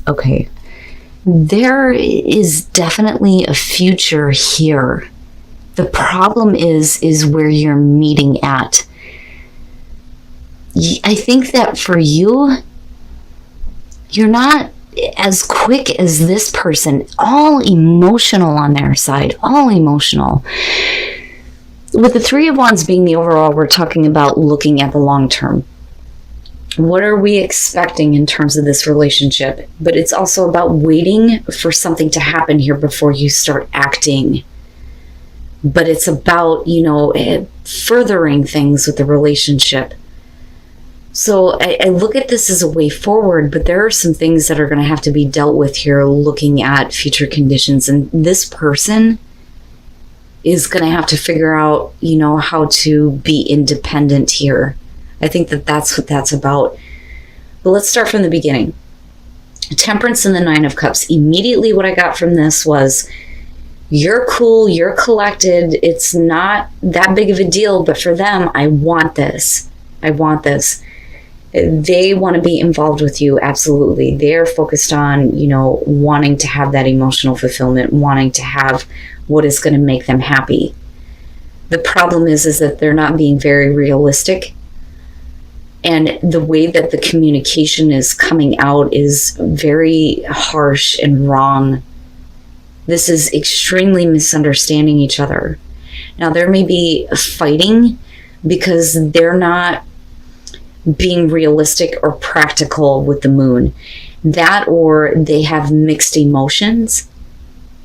Okay. There is definitely a future here. The problem is where you're meeting at. I think that for you, you're not as quick as this person, all emotional on their side, all emotional. With the Three of Wands being the overall, we're talking about looking at the long term. What are we expecting in terms of this relationship? But it's also about waiting for something to happen here before you start acting. But it's about, furthering things with the relationship. So I look at this as a way forward, but there are some things that are going to have to be dealt with here looking at future conditions. And this person is going to have to figure out, how to be independent here. I think that that's what that's about. But let's start from the beginning. Temperance and the Nine of Cups. Immediately what I got from this was, you're cool, you're collected, it's not that big of a deal, but for them, I want this. I want this. They want to be involved with you, absolutely. They're focused on, wanting to have that emotional fulfillment, wanting to have what is going to make them happy. The problem is that they're not being very realistic. And the way that the communication is coming out is very harsh and wrong. This is extremely misunderstanding each other. Now, there may be fighting because they're not being realistic or practical with the moon. That, or they have mixed emotions,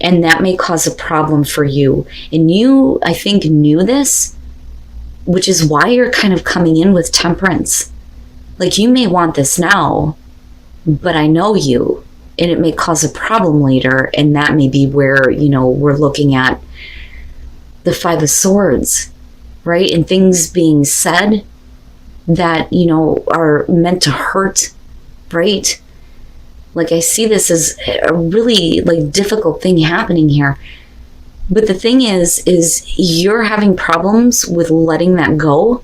and that may cause a problem for you. And you, I think, knew this, which is why you're kind of coming in with temperance. Like, you may want this now, but I know you, and it may cause a problem later, and that may be where, we're looking at the Five of Swords, right? And things being said that, are meant to hurt, right? Like, I see this as a really, difficult thing happening here. But the thing is you're having problems with letting that go.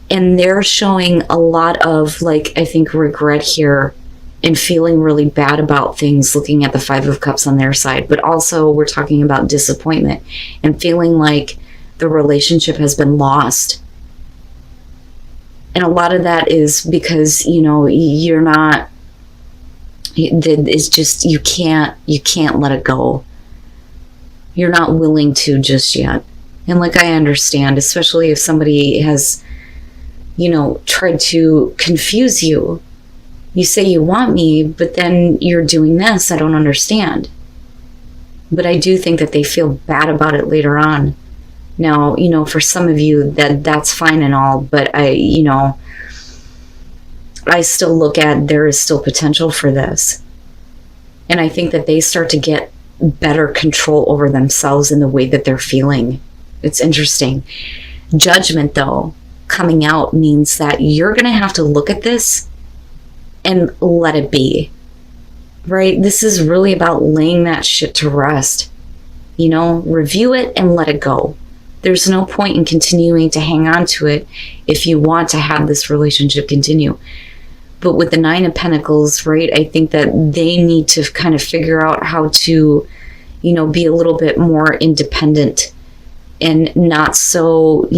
And they're showing a lot of, I think, regret here and feeling really bad about things, looking at the Five of Cups on their side. But also we're talking about disappointment and feeling like the relationship has been lost. And a lot of that is because, you're not, it's just, you can't let it go. You're not willing to just yet. And I understand, especially if somebody has, tried to confuse you. You say you want me, but then you're doing this. I don't understand. But I do think that they feel bad about it later on. Now, for some of you that's fine and all, but I still look at there is still potential for this. And I think that they start to get better control over themselves in the way that they're feeling. It's interesting. Judgment, though, coming out means that you're going to have to look at this and let it be, right? This is really about laying that shit to rest. Review it and let it go. There's no point in continuing to hang on to it if you want to have this relationship continue. But with the Nine of Pentacles, right, I think that they need to kind of figure out how to, be a little bit more independent and not so,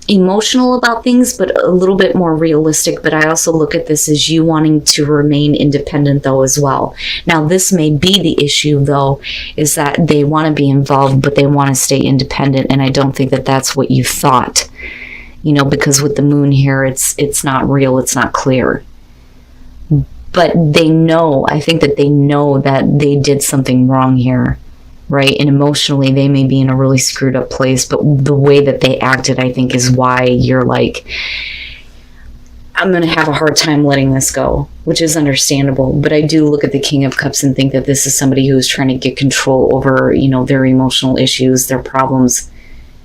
emotional about things, but a little bit more realistic. But I also look at this as you wanting to remain independent, though, as well. Now, this may be the issue, though, is that they want to be involved, but they want to stay independent. And I don't think that that's what you thought, because with the moon here, it's not real, it's not clear. But they know, I think that they know that they did something wrong here, right? And emotionally, they may be in a really screwed up place, but the way that they acted, I think, is why you're like, I'm going to have a hard time letting this go, which is understandable. But I do look at the King of Cups and think that this is somebody who's trying to get control over, their emotional issues, their problems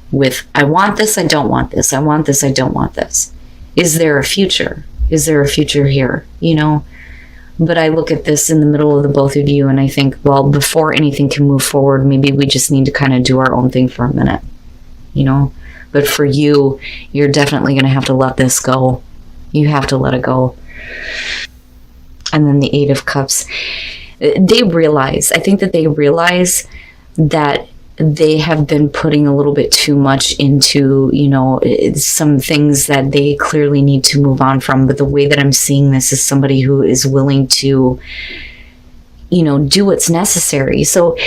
with, I want this, I don't want this, I want this, I don't want this. Is there a future? Is there a future here? But I look at this in the middle of the both of you and I think, well, before anything can move forward, maybe we just need to kind of do our own thing for a minute, But for you, you're definitely going to have to let this go. You have to let it go. And then the Eight of Cups. I think that they realize that they have been putting a little bit too much into, some things that they clearly need to move on from. But the way that I'm seeing this is somebody who is willing to, do what's necessary. So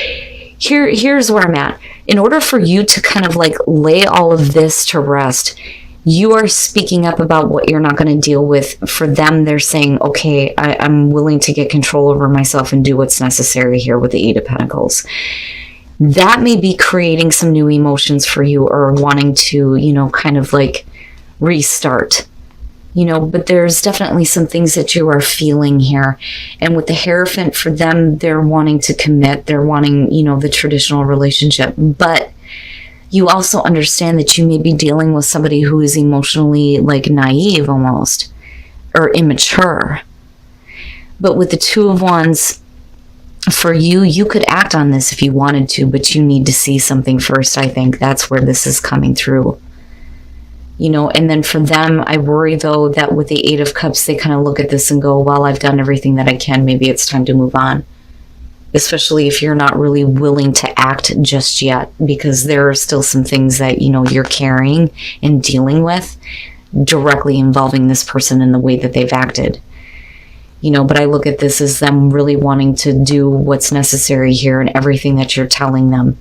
here's where I'm at. In order for you to kind of like lay all of this to rest, you are speaking up about what you're not going to deal with. For them, they're saying, okay, I'm willing to get control over myself and do what's necessary here with the Eight of Pentacles. That may be creating some new emotions for you, or wanting to, kind of like restart. But there's definitely some things that you are feeling here. And with the Hierophant, for them, they're wanting to commit. They're wanting, the traditional relationship. But you also understand that you may be dealing with somebody who is emotionally like naive almost, or immature. But with the Two of Wands, for you, you could act on this if you wanted to, but you need to see something first. I think that's where this is coming through. And then for them, I worry though that with the Eight of Cups, they kind of look at this and go, well, I've done everything that I can. Maybe it's time to move on. Especially if you're not really willing to act just yet, because there are still some things that, you're carrying and dealing with directly involving this person and the way that they've acted. But I look at this as them really wanting to do what's necessary here and everything that you're telling them.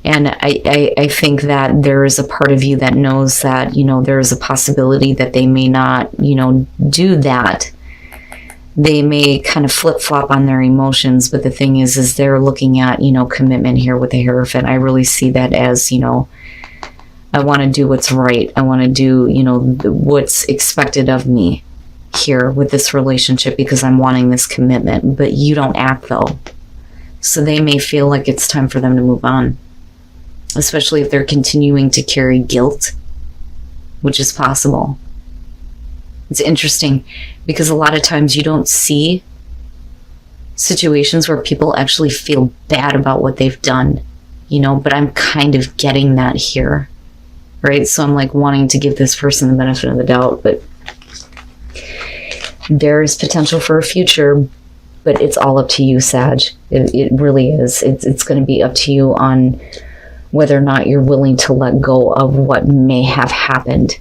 And I think that there is a part of you that knows that, there is a possibility that they may not, do that. They may kind of flip-flop on their emotions, but the thing is they're looking at, commitment here with the Hierophant. I really see that as, I want to do what's right. I want to do, what's expected of me here with this relationship, because I'm wanting this commitment. But you don't act though. So they may feel like it's time for them to move on, especially if they're continuing to carry guilt, which is possible. It's interesting because a lot of times you don't see situations where people actually feel bad about what they've done, but I'm kind of getting that here, right? So I'm like wanting to give this person the benefit of the doubt, but there is potential for a future, but it's all up to you, Sag. It really is. It's going to be up to you on whether or not you're willing to let go of what may have happened.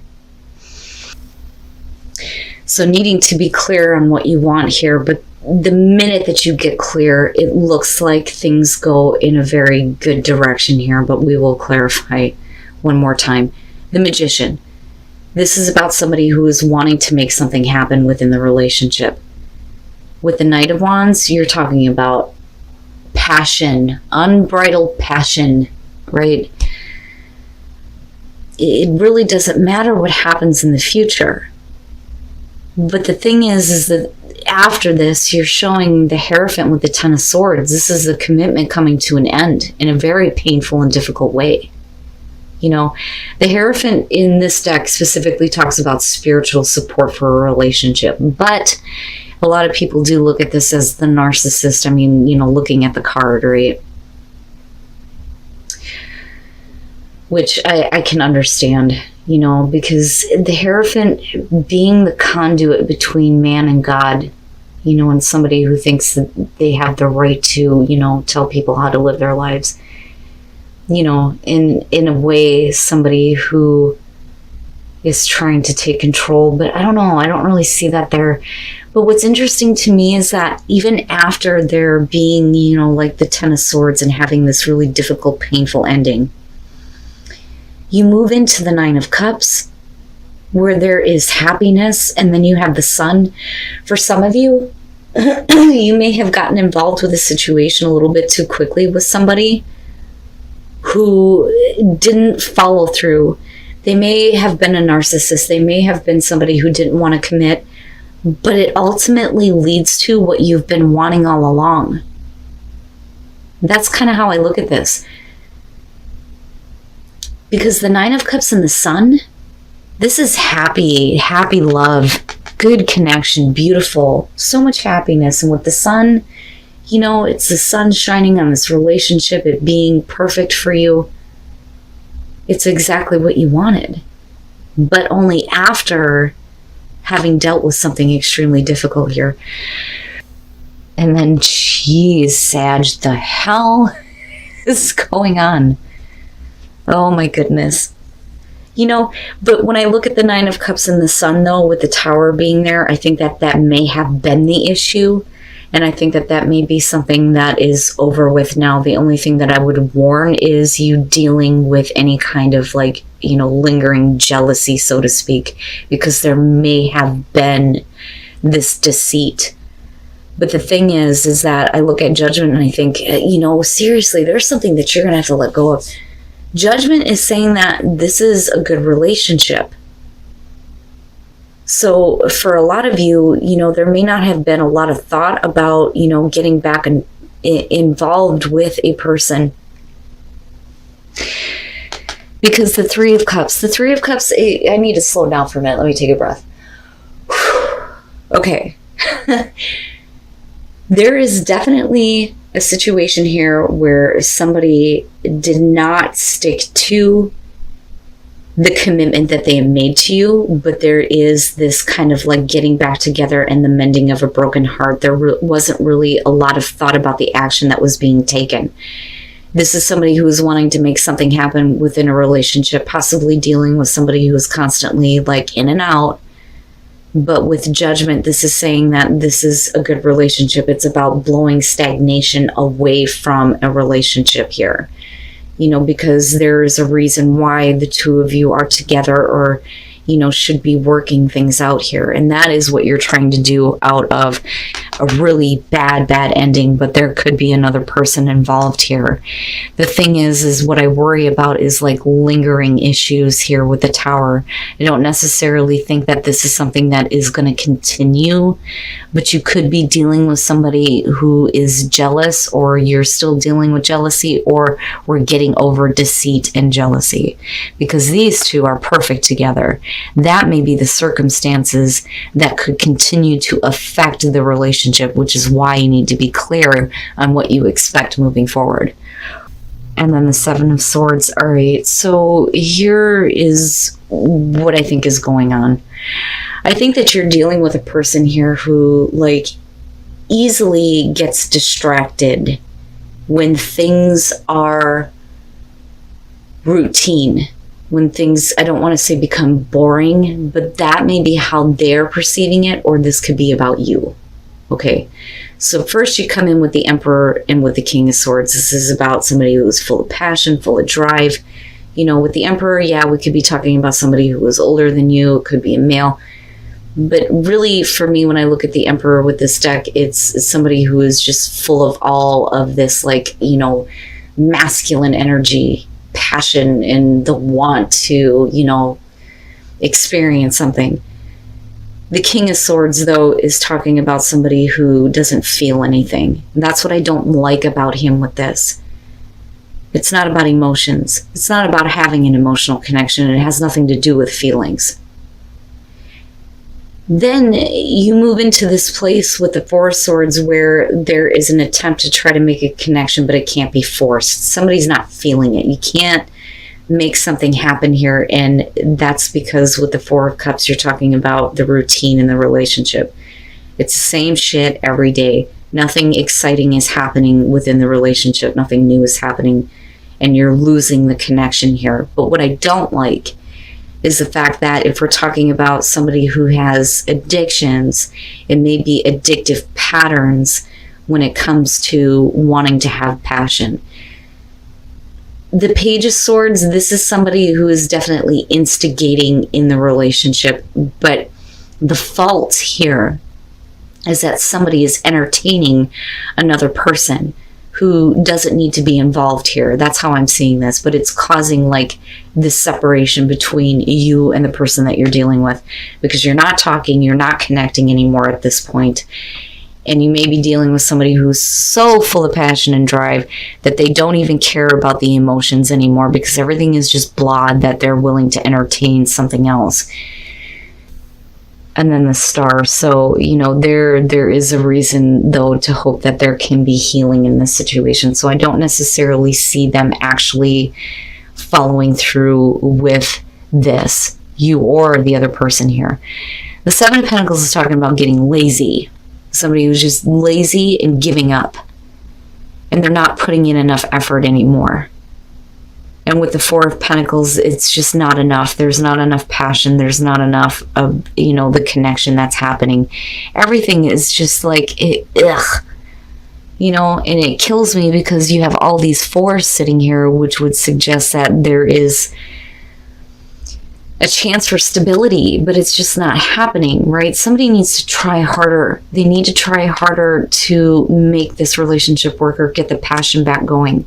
So needing to be clear on what you want here, but the minute that you get clear, it looks like things go in a very good direction here, but we will clarify one more time. The Magician. This is about somebody who is wanting to make something happen within the relationship. With the Knight of Wands, you're talking about passion, unbridled passion, right? It really doesn't matter what happens in the future. But the thing is that after this, you're showing the Hierophant with the Ten of Swords. This is a commitment coming to an end in a very painful and difficult way. The Hierophant in this deck specifically talks about spiritual support for a relationship. But a lot of people do look at this as the narcissist. I mean, looking at the card, right? Which I can understand, because the Hierophant being the conduit between man and God, and somebody who thinks that they have the right to, tell people how to live their lives, in a way, somebody who is trying to take control. But I don't know, I don't really see that there. But what's interesting to me is that even after there being, like the Ten of Swords and having this really difficult, painful ending, you move into the Nine of Cups, where there is happiness, and then you have the Sun. For some of you, you may have gotten involved with a situation a little bit too quickly with somebody who didn't follow through. They may have been a narcissist. They may have been somebody who didn't want to commit, but it ultimately leads to what you've been wanting all along. That's kind of how I look at this. Because the Nine of Cups and the Sun, this is happy love, good connection, beautiful, so much happiness. And with the Sun, it's the sun shining on this relationship, it being perfect for you. It's exactly what you wanted. But only after having dealt with something extremely difficult here. And then, geez, Sag, the hell is going on? Oh my goodness. You know, but when I look at the Nine of Cups and the Sun, though, with the Tower being there, I think that that may have been the issue. And I think that that may be something that is over with now. The only thing that I would warn is you dealing with any kind of like, you know, lingering jealousy, so to speak, because there may have been this deceit. But the thing is that I look at Judgment and I think, you know, seriously, there's something that you're going to have to let go of. Judgment is saying that this is a good relationship. So for a lot of you, you know, there may not have been a lot of thought about, you know, getting back involved with a person. Because the Three of Cups, I need to slow down for a minute. Let me take a breath. Okay. There is definitely a situation here where somebody did not stick to the commitment that they have made to you, but there is this kind of like getting back together and the mending of a broken heart. There wasn't really a lot of thought about the action that was being taken. This is somebody who is wanting to make something happen within a relationship, possibly dealing with somebody who is constantly like in and out. But with Judgment, this is saying that this is a good relationship. It's about blowing stagnation away from a relationship here. You know, because there is a reason why the two of you are together or, you know, should be working things out here. And that is what you're trying to do out of a really bad ending, but there could be another person involved here. The thing is what I worry about is like lingering issues here with the Tower. I don't necessarily think that this is something that is going to continue, but you could be dealing with somebody who is jealous, or you're still dealing with jealousy, or we're getting over deceit and jealousy, because these two are perfect together. That may be the circumstances that could continue to affect the relationship, which is why you need to be clear on what you expect moving forward. And then the Seven of Swords. All right, so here is what I think is going on. I think that you're dealing with a person here who like easily gets distracted when things are routine. When things, I don't want to say become boring, but that may be how they're perceiving it, or this could be about you. Okay, so first you come in with the Emperor and with the King of Swords. This is about somebody who's full of passion, full of drive. You know, with the Emperor, yeah, we could be talking about somebody who was older than you. It could be a male. But really, for me, when I look at the Emperor with this deck, it's somebody who is just full of all of this, like, you know, masculine energy, passion, and the want to, you know, experience something. The King of Swords, though, is talking about somebody who doesn't feel anything. And that's what I don't like about him with this. It's not about emotions. It's not about having an emotional connection. It has nothing to do with feelings. Then you move into this place with the Four of Swords where there is an attempt to try to make a connection, but it can't be forced. Somebody's not feeling it. You can't make something happen here, and that's because with the Four of Cups, you're talking about the routine in the relationship. It's the same shit every day. Nothing exciting is happening within the relationship. Nothing new is happening, and you're losing the connection here. But what I don't like is the fact that if we're talking about somebody who has addictions, it may be addictive patterns when it comes to wanting to have passion. The Page of Swords, this is somebody who is definitely instigating in the relationship, but the fault here is that somebody is entertaining another person who doesn't need to be involved here. That's how I'm seeing this, but it's causing like this separation between you and the person that you're dealing with, because you're not talking, you're not connecting anymore at this point. And you may be dealing with somebody who's so full of passion and drive that they don't even care about the emotions anymore, because everything is just blah, that they're willing to entertain something else. And then the Star. So, you know, there is a reason, though, to hope that there can be healing in this situation. So I don't necessarily see them actually following through with this, you or the other person here. The Seven of Pentacles is talking about getting lazy. Somebody who's just lazy and giving up. And they're not putting in enough effort anymore. And with the Four of Pentacles, it's just not enough. There's not enough passion. There's not enough of, you know, the connection that's happening. Everything is just like, ugh. You know, and it kills me because you have all these fours sitting here, which would suggest that there is a chance for stability, but it's just not happening, right? Somebody needs to try harder. They need to try harder to make this relationship work or get the passion back going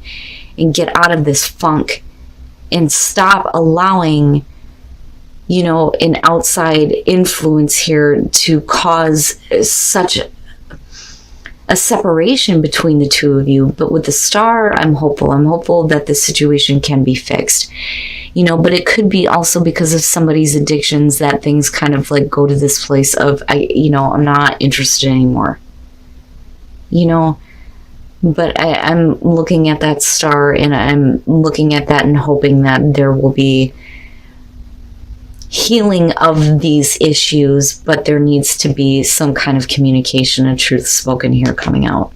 and get out of this funk and stop allowing, you know, an outside influence here to cause such a separation between the two of you. But with the Star, I'm hopeful. I'm hopeful that the situation can be fixed, you know, but it could be also because of somebody's addictions that things kind of like go to this place of, I'm not interested anymore, you know. But I'm looking at that Star, and I'm looking at that and hoping that there will be healing of these issues, but there needs to be some kind of communication and truth spoken here coming out.